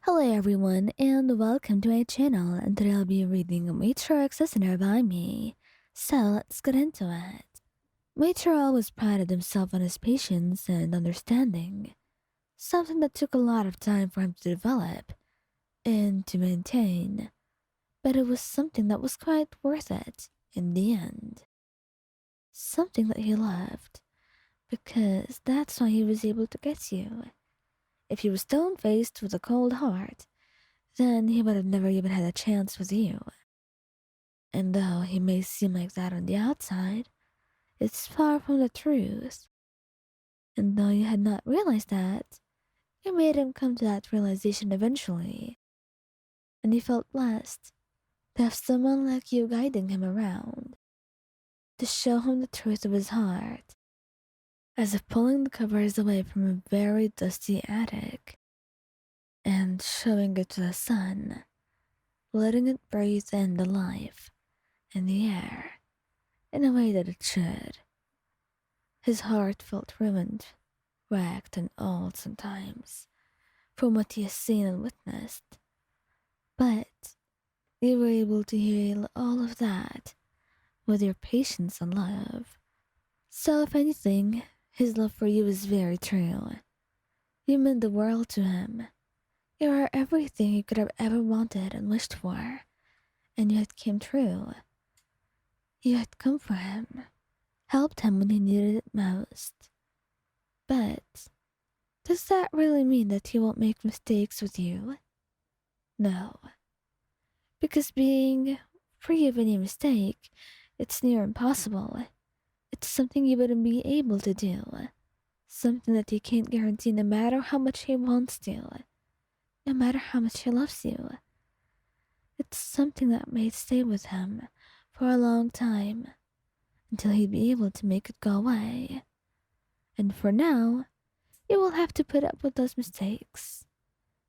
Hello everyone and welcome to my channel, and today I'll be reading Muichiro Tokito by me. So let's get into it. Muichiro always prided himself on his patience and understanding, something that took a lot of time for him to develop and to maintain, but it was something that was quite worth it in the end. Something that he loved, because that's why he was able to get you. If he was stone-faced with a cold heart, then he would have never even had a chance with you. And though he may seem like that on the outside, it's far from the truth. And though you had not realized that, you made him come to that realization eventually. And he felt blessed to have someone like you guiding him around, to show him the truth of his heart, as if pulling the covers away from a very dusty attic and showing it to the sun, letting it breathe in the life in the air in a way that it should. His heart felt ruined, wrecked, and old sometimes from what he has seen and witnessed, but you were able to heal all of that with your patience and love. So, if anything, his love for you is very true. You meant the world to him. You are everything he could have ever wanted and wished for, and yet came true. You had come for him, helped him when he needed it most. But does that really mean that he won't make mistakes with you? No. Because being free of any mistake, it's near impossible. It's something you wouldn't be able to do. Something that he can't guarantee no matter how much he wants to, no matter how much he loves you. It's something that may stay with him for a long time, until he'd be able to make it go away. And for now, you will have to put up with those mistakes.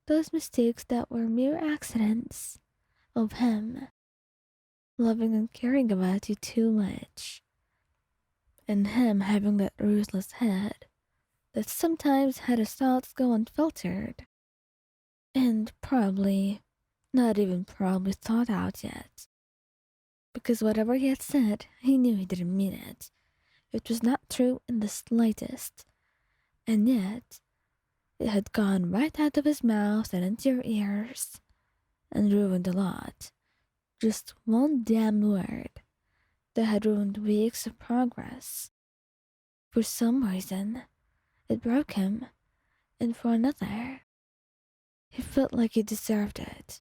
Those mistakes that were mere accidents of him loving and caring about you too much. And him having that ruthless head that sometimes had his thoughts go unfiltered. And probably, not even probably thought out yet. Because whatever he had said, he knew he didn't mean it. It was not true in the slightest. And yet, it had gone right out of his mouth and into your ears, and ruined a lot. Just one damn word that had ruined weeks of progress. For some reason, it broke him, and for another, he felt like he deserved it.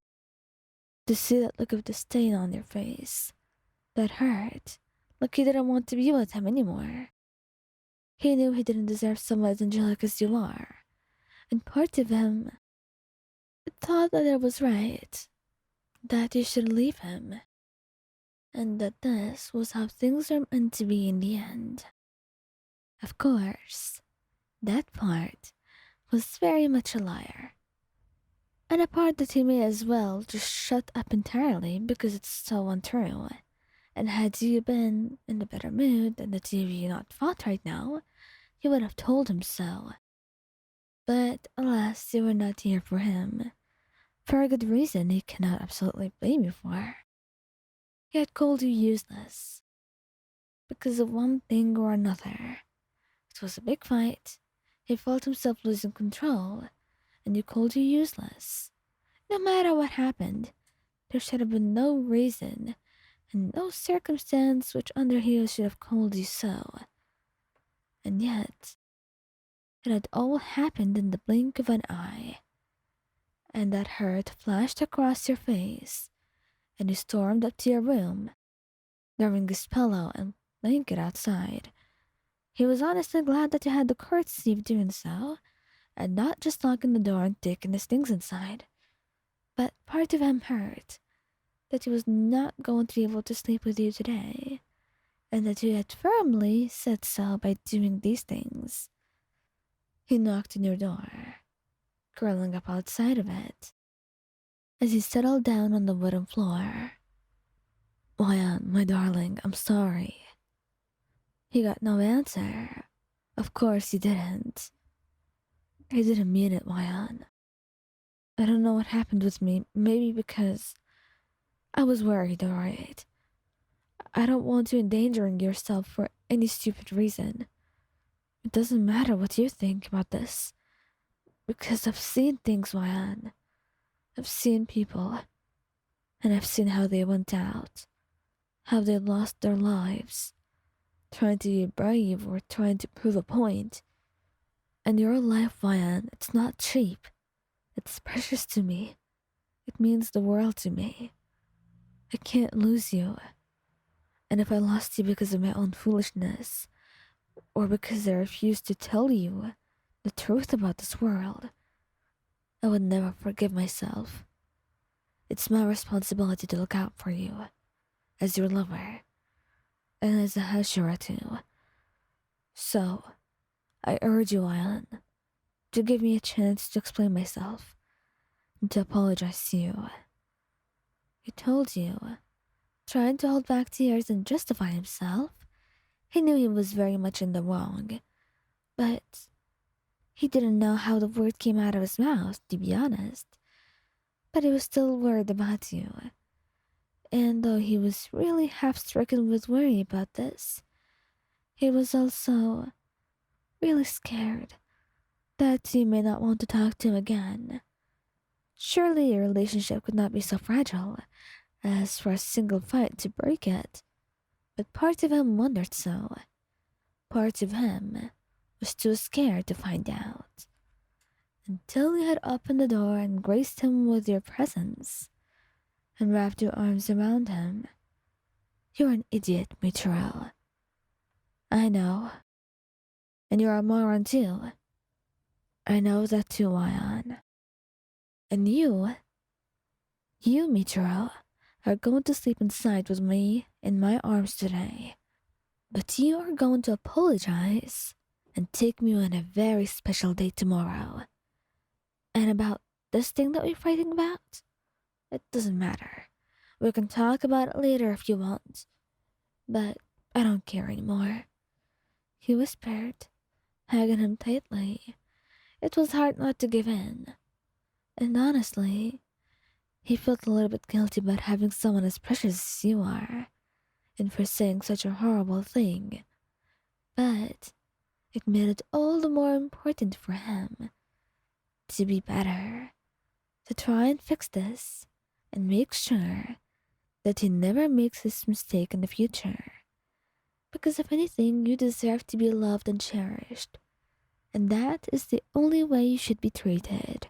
To see that look of disdain on your face, that hurt, like he didn't want to be with him anymore. He knew he didn't deserve someone as angelic as you are, and part of him thought that it was right, that you should leave him, and that this was how things are meant to be in the end. Of course, that part was very much a liar, and a part that he may as well just shut up entirely because it's so untrue. And had you been in a better mood and the two of you not fought right now, you would have told him so. But alas, you were not here for him, for a good reason he cannot absolutely blame you for. He had called you useless, because of one thing or another. It was a big fight, he felt himself losing control, and you called you useless. No matter what happened, there should have been no reason and no circumstance which Underhill should have called you so. And yet, it had all happened in the blink of an eye, and that hurt flashed across your face, and you stormed up to your room, throwing his pillow and blanket outside. He was honestly glad that you had the courtesy of doing so, and not just locking the door and taking his things inside. But part of him hurt that he was not going to be able to sleep with you today, and that you had firmly said so by doing these things. He knocked on your door, curling up outside of it, as he settled down on the wooden floor. "Ryan, my darling, I'm sorry." He got no answer. Of course he didn't. He didn't mean it, Ryan. I don't know what happened with me. Maybe because I was worried, alright? I don't want you endangering yourself for any stupid reason. It doesn't matter what you think about this, because I've seen things, Ryan. I've seen people, and I've seen how they went out, how they lost their lives, trying to be brave or trying to prove a point. And your life, Ryan, it's not cheap. It's precious to me. It means the world to me. I can't lose you. And if I lost you because of my own foolishness, or because I refused to tell you the truth about this world, I would never forgive myself. It's my responsibility to look out for you, as your lover, and as a Hashira too. So, I urge you, Alan, to give me a chance to explain myself, and to apologize to you. He told you, trying to hold back tears and justify himself. He knew he was very much in the wrong, but he didn't know how the word came out of his mouth, to be honest. But he was still worried about you. And though he was really half stricken with worry about this, he was also really scared that you may not want to talk to him again. Surely your relationship could not be so fragile as for a single fight to break it. But part of him wondered so. Part of him was too scared to find out. Until you had opened the door and graced him with your presence, and wrapped your arms around him. You're an idiot, Muichiro. I know. And you're a moron too. I know that too, Lion. And you, Muichiro, are going to sleep inside with me in my arms today. But you are going to apologize and take me on a very special date tomorrow. And about this thing that we're fighting about? It doesn't matter. We can talk about it later if you want. But I don't care anymore. He whispered, hugging him tightly. It was hard not to give in. And honestly, he felt a little bit guilty about having someone as precious as you are, and for saying such a horrible thing. But it made it all the more important for him to be better, to try and fix this, and make sure that he never makes this mistake in the future. Because if anything, you deserve to be loved and cherished. And that is the only way you should be treated.